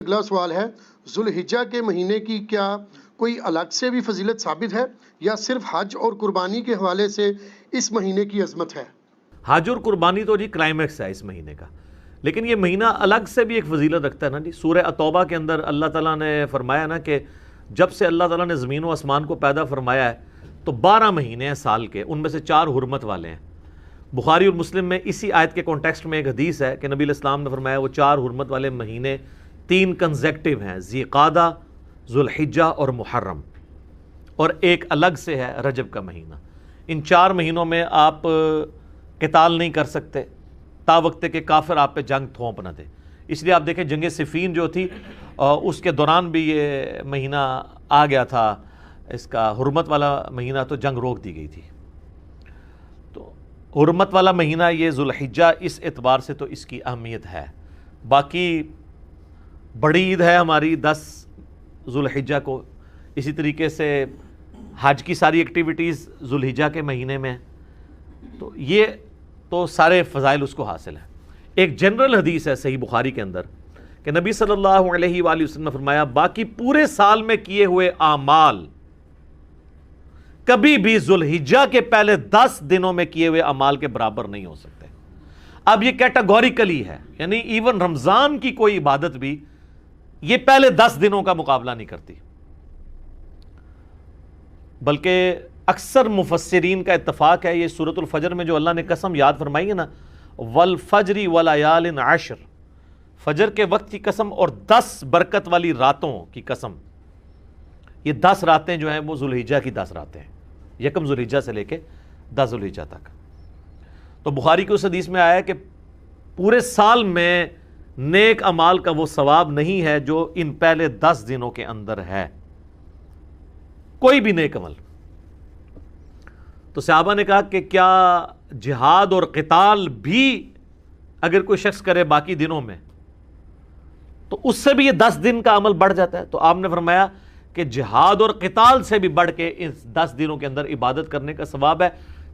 اگلا سوال ہے، ذوالحجہ کے مہینے کی کیا کوئی الگ سے بھی فضیلت ثابت ہے یا صرف حج اور قربانی کے حوالے سے اس مہینے کی عظمت ہے؟ حج اور قربانی تو جی کلائمیکس ہے اس مہینے کا، لیکن یہ مہینہ الگ سے بھی ایک فضیلت رکھتا ہے نا جی۔ سورہ التوبہ کے اندر اللہ تعالیٰ نے فرمایا نا کہ جب سے اللہ تعالیٰ نے زمین و آسمان کو پیدا فرمایا ہے تو 12 مہینے ہیں سال کے، ان میں سے 4 حرمت والے ہیں۔ بخاری اور مسلم میں اسی آیت کے کانٹیکسٹ میں ایک حدیث ہے کہ نبی علیہ السلام نے فرمایا وہ 4 حرمت والے مہینے 3 کنزیکٹیو ہیں، ذی قعدہ، ذوالحجہ اور محرم، اور ایک الگ سے ہے رجب کا مہینہ۔ ان 4 مہینوں میں آپ قتال نہیں کر سکتے تا وقت کہ کافر آپ پہ جنگ تھوپ نہ دے۔ اس لیے آپ دیکھیں جنگ صفین جو تھی اس کے دوران بھی یہ مہینہ آ گیا تھا، اس کا حرمت والا مہینہ، تو جنگ روک دی گئی تھی۔ تو حرمت والا مہینہ یہ ذوالحجہ، اس اعتبار سے تو اس کی اہمیت ہے۔ باقی بڑی عید ہے ہماری 10 ذوالحجہ کو، اسی طریقے سے حج کی ساری ایکٹیویٹیز ذوالحجہ کے مہینے میں، تو یہ تو سارے فضائل اس کو حاصل ہیں۔ ایک جنرل حدیث ہے صحیح بخاری کے اندر کہ نبی صلی اللہ علیہ وآلہ وسلم نے فرمایا باقی پورے سال میں کیے ہوئے اعمال کبھی بھی ذوالحجہ کے پہلے 10 دنوں میں کیے ہوئے اعمال کے برابر نہیں ہو سکتے۔ اب یہ کیٹاگوریکلی ہے، یعنی ایون رمضان کی کوئی عبادت بھی یہ پہلے 10 دنوں کا مقابلہ نہیں کرتی، بلکہ اکثر مفسرین کا اتفاق ہے یہ سورۃ الفجر میں جو اللہ نے قسم یاد فرمائی ہے نا، والفجر ولیال عشر، فجر کے وقت کی قسم اور 10 برکت والی راتوں کی قسم، یہ 10 راتیں جو ہیں وہ ذوالحجہ کی 10 راتیں ہیں، یکم ذوالحجہ سے لے کے 10 ذوالحجہ تک۔ تو بخاری کی اس حدیث میں آیا ہے کہ پورے سال میں نیک اعمال کا وہ ثواب نہیں ہے جو ان پہلے 10 دنوں کے اندر ہے، کوئی بھی نیک عمل۔ تو صحابہ نے کہا کہ کیا جہاد اور قتال بھی اگر کوئی شخص کرے باقی دنوں میں تو اس سے بھی یہ 10 دن کا عمل بڑھ جاتا ہے؟ تو آپ نے فرمایا کہ جہاد اور قتال سے بھی بڑھ کے ان 10 دنوں کے اندر عبادت کرنے کا ثواب ہے،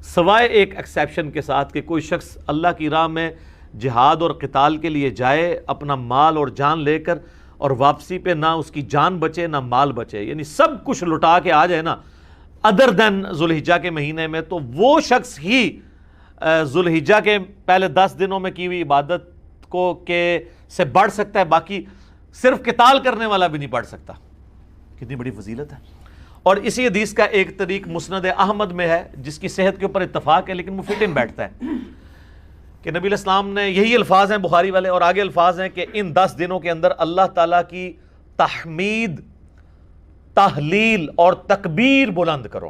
سوائے ایک ایکسیپشن کے ساتھ کہ کوئی شخص اللہ کی راہ میں جہاد اور قتال کے لیے جائے اپنا مال اور جان لے کر، اور واپسی پہ نہ اس کی جان بچے نہ مال بچے، یعنی سب کچھ لٹا کے آ جائے نا ادر دین ذوالحجہ کے مہینے میں، تو وہ شخص ہی ذوالحجہ کے پہلے 10 دنوں میں کی ہوئی عبادت کو سے بڑھ سکتا ہے، باقی صرف قتال کرنے والا بھی نہیں بڑھ سکتا۔ کتنی بڑی فضیلت ہے۔ اور اسی حدیث کا ایک طریق مسند احمد میں ہے جس کی صحت کے اوپر اتفاق ہے لیکن وہ فٹ ان بیٹھتا ہے کہ نبی علیہ السلام نے یہی الفاظ ہیں بخاری والے، اور آگے الفاظ ہیں کہ ان 10 دنوں کے اندر اللہ تعالیٰ کی تحمید، تحلیل اور تکبیر بلند کرو۔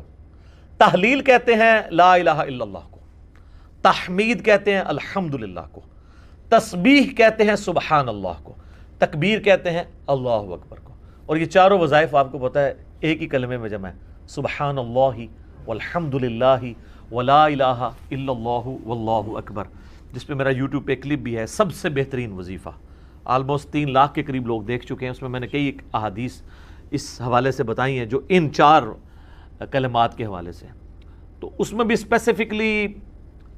تحلیل کہتے ہیں لا الہ الا اللہ کو، تحمید کہتے ہیں الحمدللہ کو، تسبیح کہتے ہیں سبحان اللہ کو، تکبیر کہتے ہیں اللہ اکبر کو۔ اور یہ چاروں وظائف آپ کو پتہ ہے ایک ہی کلمے میں جمع ہے، سبحان اللہ والحمدللہ ولا الہ الا اللہ واللہ اکبر، جس پہ میرا یوٹیوب پہ کلپ بھی ہے۔ سب سے بہترین وظیفہ، آلموسٹ 3 لاکھ کے قریب لوگ دیکھ چکے ہیں، اس میں میں نے کئی احادیث اس حوالے سے بتائی ہیں جو ان 4 کلمات کے حوالے سے۔ تو اس میں بھی اسپیسیفکلی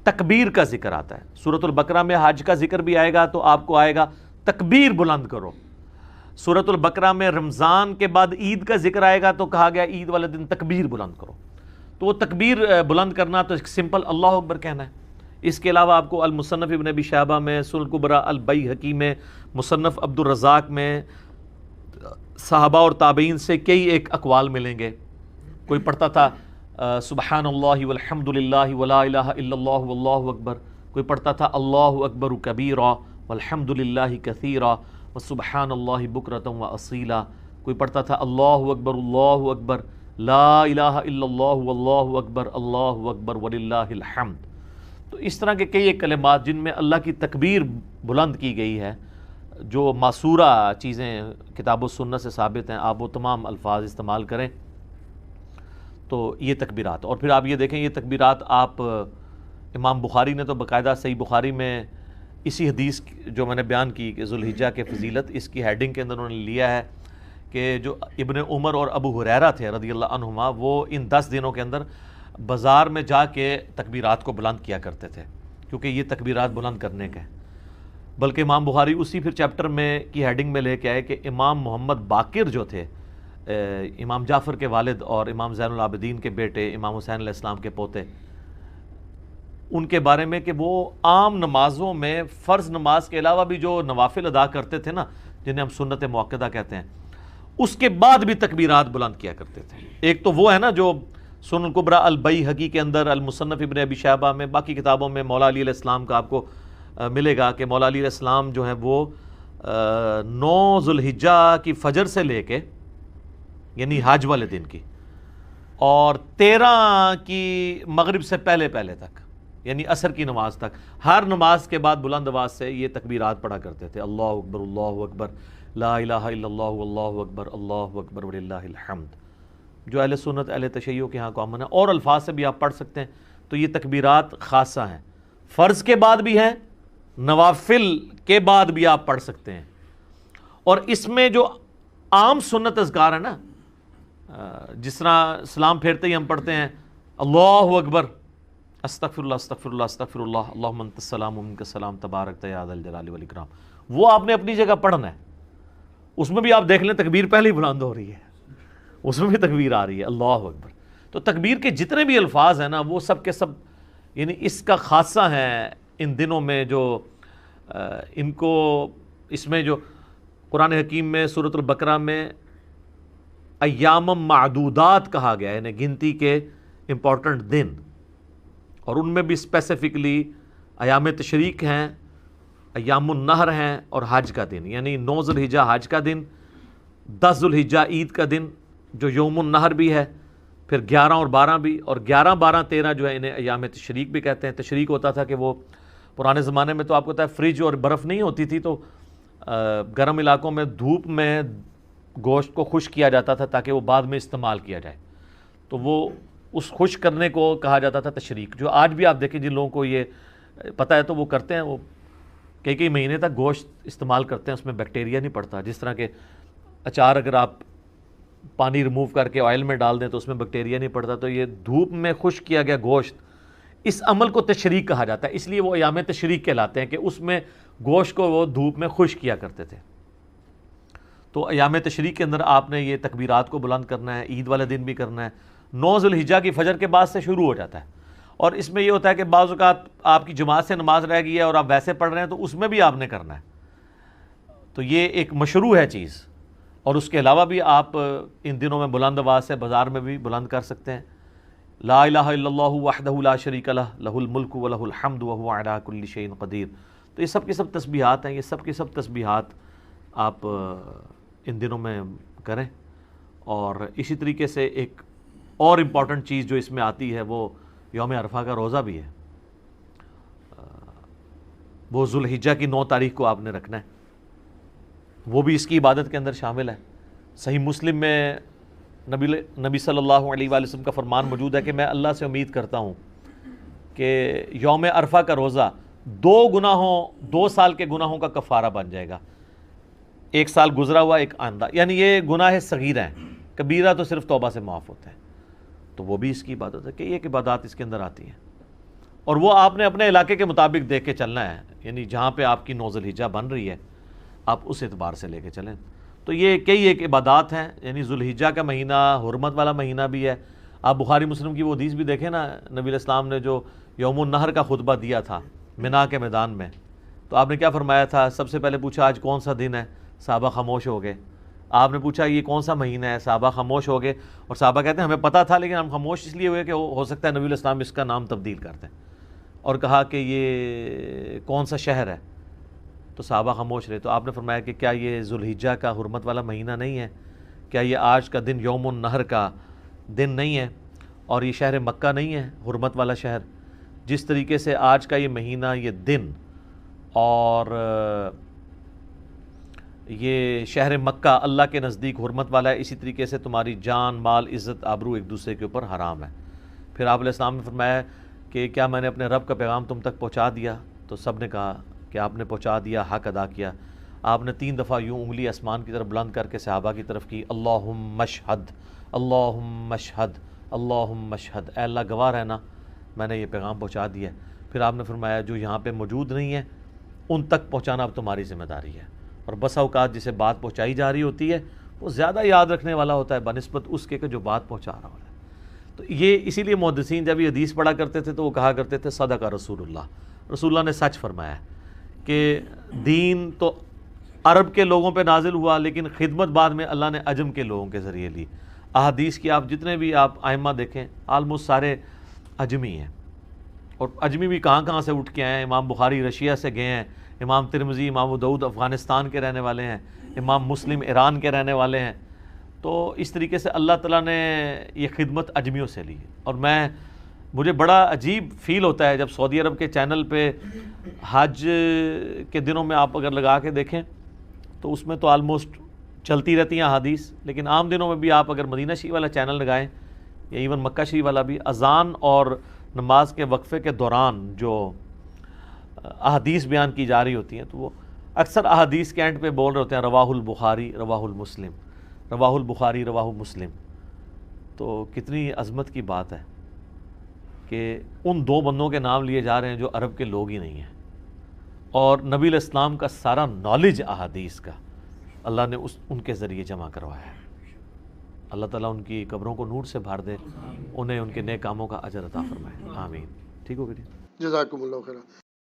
تکبیر کا ذکر آتا ہے۔ سورۃ البقرہ میں حج کا ذکر بھی آئے گا تو آپ کو آئے گا تکبیر بلند کرو۔ سورۃ البقرہ میں رمضان کے بعد عید کا ذکر آئے گا تو کہا گیا عید والے دن تکبیر بلند کرو۔ تو وہ تکبیر بلند کرنا تو سمپل اللہ اکبر کہنا ہے۔ اس کے علاوہ آپ کو المصنف ابن ابی شیبہ میں، سنن الکبریٰ البیہقی میں، مصنف عبد الرزاق میں صحابہ اور تابعین سے کئی ایک اقوال ملیں گے۔ کوئی پڑھتا تھا سبحان اللہ والحمدللہ ولا الہ الا اللہ واللہ اکبر، کوئی پڑھتا تھا اللہ اکبر کبیرا والحمدللہ کثیرا وسبحان اللہ بکرۃ واصیلا، کوئی پڑھتا تھا اللہ اکبر لا الہ الا اللہ واللہ اکبر وللہ الحمد۔ تو اس طرح کے کئی ایک کلمات جن میں اللہ کی تکبیر بلند کی گئی ہے، جو معصورہ چیزیں کتاب و سنت سے ثابت ہیں، آپ وہ تمام الفاظ استعمال کریں تو یہ تکبیرات۔ اور پھر آپ یہ دیکھیں یہ تکبیرات آپ امام بخاری نے تو باقاعدہ صحیح بخاری میں اسی حدیث جو میں نے بیان کی کہ ذوالحجہ کے فضیلت، اس کی ہیڈنگ کے اندر انہوں نے لیا ہے کہ جو ابن عمر اور ابو ہریرہ تھے رضی اللہ عنہما، وہ ان 10 دنوں کے اندر بازار میں جا کے تکبیرات کو بلند کیا کرتے تھے، کیونکہ یہ تکبیرات بلند کرنے کے بلکہ امام بخاری اسی پھر چیپٹر میں کی ہیڈنگ میں لے کے آئے کہ امام محمد باقر جو تھے، امام جعفر کے والد اور امام زین العابدین کے بیٹے، امام حسین علیہ السلام کے پوتے، ان کے بارے میں کہ وہ عام نمازوں میں فرض نماز کے علاوہ بھی جو نوافل ادا کرتے تھے نا، جنہیں ہم سنت مؤکدہ کہتے ہیں، اس کے بعد بھی تکبیرات بلند کیا کرتے تھے۔ ایک تو وہ ہے نا جو سنن الکبریٰ البیہقی کے اندر، المصنف ابن ابی شیبہ میں، باقی کتابوں میں مولا علی علیہ السلام کا آپ کو ملے گا کہ مولا علی علیہ السلام جو ہیں وہ 9 ذوالحجہ کی فجر سے لے کے، یعنی حج والے دن کی، اور 13 کی مغرب سے پہلے تک، یعنی عصر کی نماز تک، ہر نماز کے بعد بلند آواز سے یہ تکبیرات پڑھا کرتے تھے۔ اللہ اکبر، اللہ اکبر، لا الہ الا اللہ، اللہ اکبر، اللہ اکبر وللہ الحمد، جو اہل سنت اہل تشیع کے ہاں کامن ہے، اور الفاظ سے بھی آپ پڑھ سکتے ہیں۔ تو یہ تکبیرات خاصہ ہیں، فرض کے بعد بھی ہیں، نوافل کے بعد بھی آپ پڑھ سکتے ہیں۔ اور اس میں جو عام سنت اذکار ہے نا، جس طرح سلام پھیرتے ہی ہم پڑھتے ہیں اللہ اکبر، استغفر اللہ استغفر اللہ استغفر اللہ، اللہم انت السلام و منک السلام تبارک یا ذا الجلال والاکرام، وہ آپ نے اپنی جگہ پڑھنا ہے۔ اس میں بھی آپ دیکھ لیں تکبیر پہلے ہی بلند ہو رہی ہے، اس میں بھی تکبیر آ رہی ہے اللہ اکبر۔ تو تکبیر کے جتنے بھی الفاظ ہیں نا، وہ سب کے سب یعنی اس کا خاصہ ہے ان دنوں میں، جو ان کو اس میں جو قرآن حکیم میں سورۃ البقرہ میں ایام معدودات کہا گیا ہے، یعنی گنتی کے امپورٹنٹ دن، اور ان میں بھی اسپیسیفکلی ایام تشریق ہیں، ایام النہر ہیں، اور حج کا دن، یعنی 9 ذوالحجہ حج کا دن، 10 ذوالحجہ عید کا دن جو یوم النہر بھی ہے، پھر 11 اور 12 بھی، اور 11 12 13 جو ہے انہیں ایام تشریق بھی کہتے ہیں۔ تشریق ہوتا تھا کہ وہ پرانے زمانے میں تو آپ کو پتہ ہے فریج اور برف نہیں ہوتی تھی، تو گرم علاقوں میں دھوپ میں گوشت کو خشک کیا جاتا تھا تاکہ وہ بعد میں استعمال کیا جائے، تو وہ اس خشک کرنے کو کہا جاتا تھا تشریق، جو آج بھی آپ دیکھیں جن لوگوں کو یہ پتہ ہے تو وہ کرتے ہیں، وہ کئی مہینے تک گوشت استعمال کرتے ہیں، اس میں بیکٹیریا نہیں پڑتا۔ جس طرح کہ اچار اگر آپ پانی ریموو کر کے آئل میں ڈال دیں تو اس میں بیکٹیریا نہیں پڑتا، تو یہ دھوپ میں خشک کیا گیا گوشت، اس عمل کو تشریق کہا جاتا ہے، اس لیے وہ ایام تشریق کہلاتے ہیں کہ اس میں گوشت کو وہ دھوپ میں خشک کیا کرتے تھے۔ تو ایام تشریق کے اندر آپ نے یہ تکبیرات کو بلند کرنا ہے، عید والے دن بھی کرنا ہے۔ 9 ذوالحجہ کی فجر کے بعد سے شروع ہو جاتا ہے، اور اس میں یہ ہوتا ہے کہ بعض اوقات آپ کی جماعت سے نماز رہ گئی ہے اور آپ ویسے پڑھ رہے ہیں تو اس میں بھی آپ نے کرنا ہے، تو یہ ایک مشروع ہے چیز۔ اور اس کے علاوہ بھی آپ ان دنوں میں بلند آواز سے بازار میں بھی بلند کر سکتے ہیں، لا الہ الا اللہ وحدہ لا شریک لہ، لہ الملک و لہ الحمد وہو علی کل شیء قدیر۔ تو یہ سب کی سب تسبیحات ہیں، یہ سب کی سب تسبیحات آپ ان دنوں میں کریں۔ اور اسی طریقے سے ایک اور امپورٹنٹ چیز جو اس میں آتی ہے وہ یوم عرفہ کا روزہ بھی ہے، وہ ذوالحجہ کی 9 تاریخ کو آپ نے رکھنا ہے، وہ بھی اس کی عبادت کے اندر شامل ہے۔ صحیح مسلم میں نبی صلی اللہ علیہ وآلہ وسلم کا فرمان موجود ہے کہ میں اللہ سے امید کرتا ہوں کہ یوم عرفہ کا روزہ 2 سال کے گناہوں کا کفارہ بن جائے گا، 1 سال گزرا ہوا ایک آئندہ، یعنی یہ گناہ صغیرہ ہیں، کبیرہ تو صرف توبہ سے معاف ہوتے ہیں۔ تو وہ بھی اس کی عبادت ہے کہ ایک عبادات اس کے اندر آتی ہیں، اور وہ آپ نے اپنے علاقے کے مطابق دیکھ کے چلنا ہے، یعنی جہاں پہ آپ کی 9 ذوالحجہ بن رہی ہے آپ اس اعتبار سے لے کے چلیں۔ تو یہ کئی ایک عبادات ہیں، یعنی ذوالحجہ کا مہینہ حرمت والا مہینہ بھی ہے۔ آپ بخاری مسلم کی وہ حدیث بھی دیکھیں نا، نبی علیہ السلام نے جو یوم النہر کا خطبہ دیا تھا منا کے میدان میں، تو آپ نے کیا فرمایا تھا؟ سب سے پہلے پوچھا آج کون سا دن ہے، صحابہ خاموش ہو گئے۔ آپ نے پوچھا یہ کون سا مہینہ ہے، صحابہ خاموش ہو گئے، اور صحابہ کہتے ہیں ہمیں پتہ تھا لیکن ہم خاموش اس لیے ہوئے کہ ہو سکتا ہے نبی علیہ السلام اس کا نام تبدیل کر دیں، اور کہا کہ یہ کون سا شہر ہے، تو صحابہ خاموش رہے۔ تو آپ نے فرمایا کہ کیا یہ ذوالحجہ کا حرمت والا مہینہ نہیں ہے؟ کیا یہ آج کا دن یوم النہر کا دن نہیں ہے؟ اور یہ شہر مکہ نہیں ہے حرمت والا شہر؟ جس طریقے سے آج کا یہ مہینہ، یہ دن، اور یہ شہر مکہ اللہ کے نزدیک حرمت والا ہے، اسی طریقے سے تمہاری جان، مال، عزت، آبرو ایک دوسرے کے اوپر حرام ہے۔ پھر آپ علیہ السلام نے فرمایا کہ کیا میں نے اپنے رب کا پیغام تم تک پہنچا دیا؟ تو سب نے کہا کہ آپ نے پہنچا دیا، حق ادا کیا۔ آپ نے 3 دفعہ یوں انگلی آسمان کی طرف بلند کر کے صحابہ کی طرف کی، اللہم اشہد، اللہم اشہد، اللہم اشہد، اے اللہ گواہ رہنا میں نے یہ پیغام پہنچا دیا ہے۔ پھر آپ نے فرمایا جو یہاں پہ موجود نہیں ہے ان تک پہنچانا اب تمہاری ذمہ داری ہے. اور بس اوقات جسے بات پہنچائی جا رہی ہوتی ہے وہ زیادہ یاد رکھنے والا ہوتا ہے بنسبت اس کے کہ جو بات پہنچا رہا ہوتا ہے. تو یہ اسی لیے محدثین جب یہ حدیث پڑھا کرتے تھے تو وہ کہا کرتے تھے صدق رسول اللہ, رسول اللہ نے سچ فرمایا کہ دین تو عرب کے لوگوں پہ نازل ہوا لیکن خدمت بعد میں اللہ نے عجم کے لوگوں کے ذریعے لی. احادیث کی آپ جتنے بھی آپ ائمہ دیکھیں آلموسٹ سارے عجمی ہیں, اور عجمی بھی کہاں کہاں سے اٹھ کے آئے ہیں. امام بخاری رشیا سے گئے ہیں, امام ترمذی امام ابو داؤد افغانستان کے رہنے والے ہیں, امام مسلم ایران کے رہنے والے ہیں. تو اس طریقے سے اللہ تعالیٰ نے یہ خدمت عجمیوں سے لی. اور مجھے بڑا عجیب فیل ہوتا ہے جب سعودی عرب کے چینل پہ حج کے دنوں میں آپ اگر لگا کے دیکھیں تو اس میں تو آلموسٹ چلتی رہتی ہیں احادیث, لیکن عام دنوں میں بھی آپ اگر مدینہ شریف والا چینل لگائیں یا ایون مکہ شریف والا بھی, اذان اور نماز کے وقفے کے دوران جو احادیث بیان کی جا رہی ہوتی ہیں تو وہ اکثر احادیث کے اینڈ پہ بول رہے ہوتے ہیں رواہ البخاری رواہ المسلم, رواہ البخاری رواہ مسلم. تو کتنی عظمت کی بات ہے کہ ان دو بندوں کے نام لیے جا رہے ہیں جو عرب کے لوگ ہی نہیں ہیں, اور نبی علیہ السلام کا سارا نالج احادیث کا اللہ نے ان کے ذریعے جمع کروایا ہے. اللہ تعالیٰ ان کی قبروں کو نور سے بھر دے, انہیں ان کے نیک کاموں کا اجر عطا فرمائے, آمین. ٹھیک ہو گئی. جزاکم اللہ خیر.